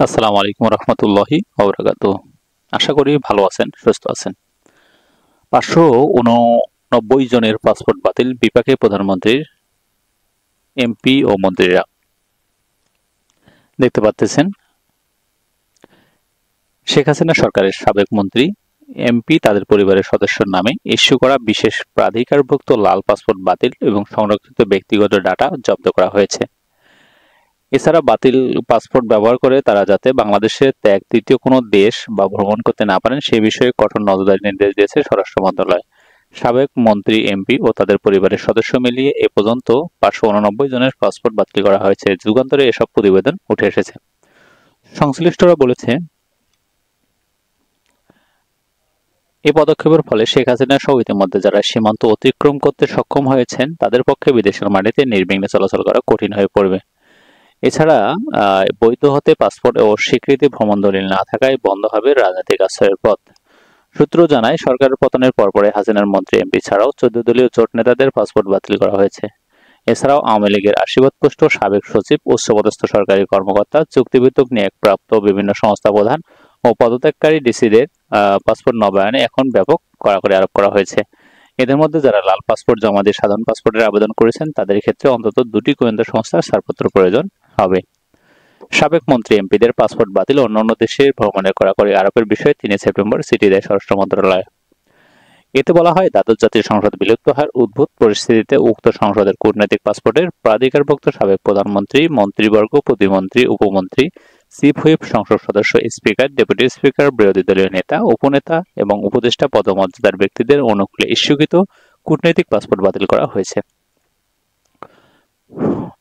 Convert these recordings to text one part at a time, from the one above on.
আসসালামু আলাইকুম রহমতুল্লাহি ওবরাকাতুহ। আশা করি ভালো আছেন, সুস্থ আছেন। 589 জনের পাসপোর্ট বাতিল, বিপাকে প্রধানমন্ত্রীর এমপি ও মন্ত্রীরা। দেখতে পাচ্ছেন, শেখ হাসিনা সরকারের সাবেক মন্ত্রী, এমপি, তাদের পরিবারের সদস্যর নামে ইস্যু করা বিশেষ প্রাধিকারভুক্ত লাল পাসপোর্ট বাতিল এবং সংরক্ষিত ব্যক্তিগত ডাটা জব্দ করা হয়েছে। এছাড়া বাতিল পাসপোর্ট ব্যবহার করে তারা যাতে বাংলাদেশে ত্যাগ তৃতীয় কোনো দেশ বা ভ্রমণ করতে না পারেন সে বিষয়ে কঠোর নজরদারি নির্দেশ দিয়েছে স্বরাষ্ট্র মন্ত্রণালয়। সাবেক মন্ত্রী, এমপি ও তাদের পরিবারের সদস্য মিলিয়ে এ পর্যন্ত 589 জনের পাসপোর্ট বাতিল করা হয়েছে। যুগান্তরে এসব প্রতিবেদন উঠে এসেছে। সংশ্লিষ্টরা বলেছে, এই পদক্ষেপের ফলে শেখ হাসিনা সহ ইতিমধ্যে যারা সীমান্ত অতিক্রম করতে সক্ষম হয়েছেন তাদের পক্ষে বিদেশের মাটিতে নির্বিঘ্নে চলাচল করা কঠিন হয়ে পড়বে। এছাড়া বৈধ হতে পাসপোর্ট ও স্বীকৃতি ভ্রমণ দলিল না থাকায় বন্ধ হবে রাজনৈতিক আশ্রয়ের পথ। সূত্র জানায়, সরকারের পতনের পরপরে হাসিনার মন্ত্রী, এমপি ছাড়াও 14 দলীয় জোট নেতাদের পাসপোর্ট বাতিল করা হয়েছে। এছাড়াও আওয়ামী লীগের আশীর্বাদপুষ্ট সাবেক সচিব, উচ্চপদস্থ সরকারি কর্মকর্তা, চুক্তিভিত্তিক নিয়োগপ্রাপ্ত বিভিন্ন সংস্থা প্রধান ও পদত্যাগকারী ডিসিদের পাসপোর্ট নবায়নে এখন ব্যাপক কড়াকড়ি আরোপ করা হয়েছে। এদের মধ্যে যারা লাল পাসপোর্ট জমা দিয়ে সাধারণ পাসপোর্টের আবেদন করেছেন তাদের ক্ষেত্রে অন্তত 2টি গোয়েন্দা সংস্থার ছাড়পত্র প্রয়োজন হবে। সাবেক মন্ত্রী, এমপিদের পাসপোর্ট বাতিল ও অন্যান্য দেশে ভ্রমণের কড়াকড়ি আরোপের বিষয়ে 3 সেপ্টেম্বর চিঠি দেয় স্বরাষ্ট্র মন্ত্রণালয়। এতে বলা হয়, দ্বাদশ জাতীয় সংসদ বিলুপ্ত হওয়ার উদ্ভূত পরিস্থিতিতে উক্ত সংসদের কূটনৈতিক পাসপোর্টের প্রাধিকারভুক্ত সাবেক প্রধানমন্ত্রী, মন্ত্রীবর্গ, প্রতিমন্ত্রী, উপমন্ত্রী, চিফ হুইপ, সংসদ সদস্য, স্পিকার, ডেপুটি স্পিকার, বিরোধী দলীয় নেতা, উপনেতা এবং উপদেষ্টা পদমর্যাদার ব্যক্তিদের অনুকূলে ইস্যুকৃত কূটনৈতিক পাসপোর্ট বাতিল করা হয়েছে।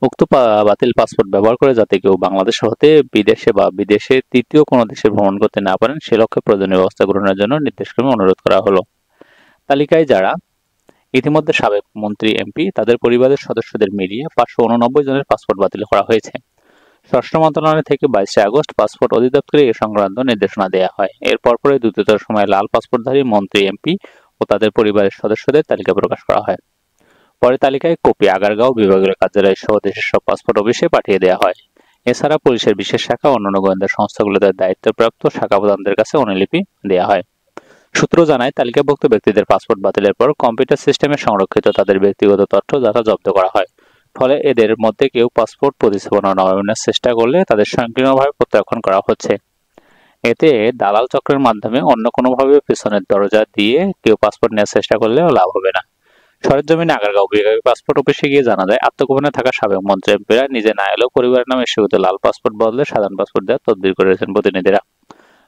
উক্ত বাতিল পাসপোর্ট ব্যবহার করে যাতে কেউ বাংলাদেশ হতে বিদেশে বা বিদেশে তৃতীয় কোনো দেশে ভ্রমণ করতে না পারেন সে লক্ষ্যে প্রয়োজনীয় ব্যবস্থা গ্রহণের জন্য নির্দেশক্রমে অনুরোধ করা হলো। তালিকায় যারা ইতিমধ্যে সাবেক মন্ত্রী, এমপি, তাদের পরিবারের সদস্যদের মিলিয়ে 589 জনের পাসপোর্ট বাতিল করা হয়েছে। স্বরাষ্ট্র মন্ত্রণালয় থেকে 22 আগস্ট পাসপোর্ট অধিদপ্তরে এ সংক্রান্ত নির্দেশনা দেওয়া হয়। এর পরপরই দ্রুততর সময়ে লাল পাসপোর্টধারী মন্ত্রী, এমপি ও তাদের পরিবারের সদস্যদের তালিকা প্রকাশ করা হয়। পরে তালিকায় কপি আগারগাঁও বিভাগীয় কার্যালয় সহ দেশের সব পাসপোর্ট অফিসে পাঠিয়ে দেওয়া হয়। এছাড়া পুলিশের বিশেষ শাখা ও অন্যান্য গোয়েন্দা সংস্থাগুলোদের দায়িত্বপ্রাপ্ত শাখা প্রধানদের কাছে অনুলিপি দেওয়া হয়। সূত্র জানায়, তালিকাভুক্ত ব্যক্তিদের পাসপোর্ট বাতিলের পর কম্পিউটার সিস্টেমে সংরক্ষিত তাদের ব্যক্তিগত তথ্য ডাটা জব্দ করা হয়। ফলে এদের মধ্যে কেউ পাসপোর্ট প্রতিস্থাপনা নবায়নের চেষ্টা করলে তাদের সংকীর্ণভাবে প্রত্যাখ্যান করা হচ্ছে। এতে দালাল চক্রের মাধ্যমে অন্য কোনোভাবে পেছনের দরজা দিয়ে কেউ পাসপোর্ট নেওয়ার চেষ্টা করলেও লাভ হবে না। সরেজমিনে আগারগাঁও বিভাগীয় পাসপোর্ট অফিসে গিয়ে জানা যায়, আত্মগোপনে থাকা সাবেক মন্ত্রী, এমপিরা নিজে না এলেও পরিবারের নামে ইস্যুকৃত লাল পাসপোর্ট বদলে সাধারণ পাসপোর্ট দেওয়ার তদবির করেছেন প্রতিনিধিরা।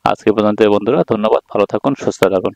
আজকে পর্যন্ত বন্ধুরা, ধন্যবাদ। ভালো থাকুন, সুস্থ থাকুন।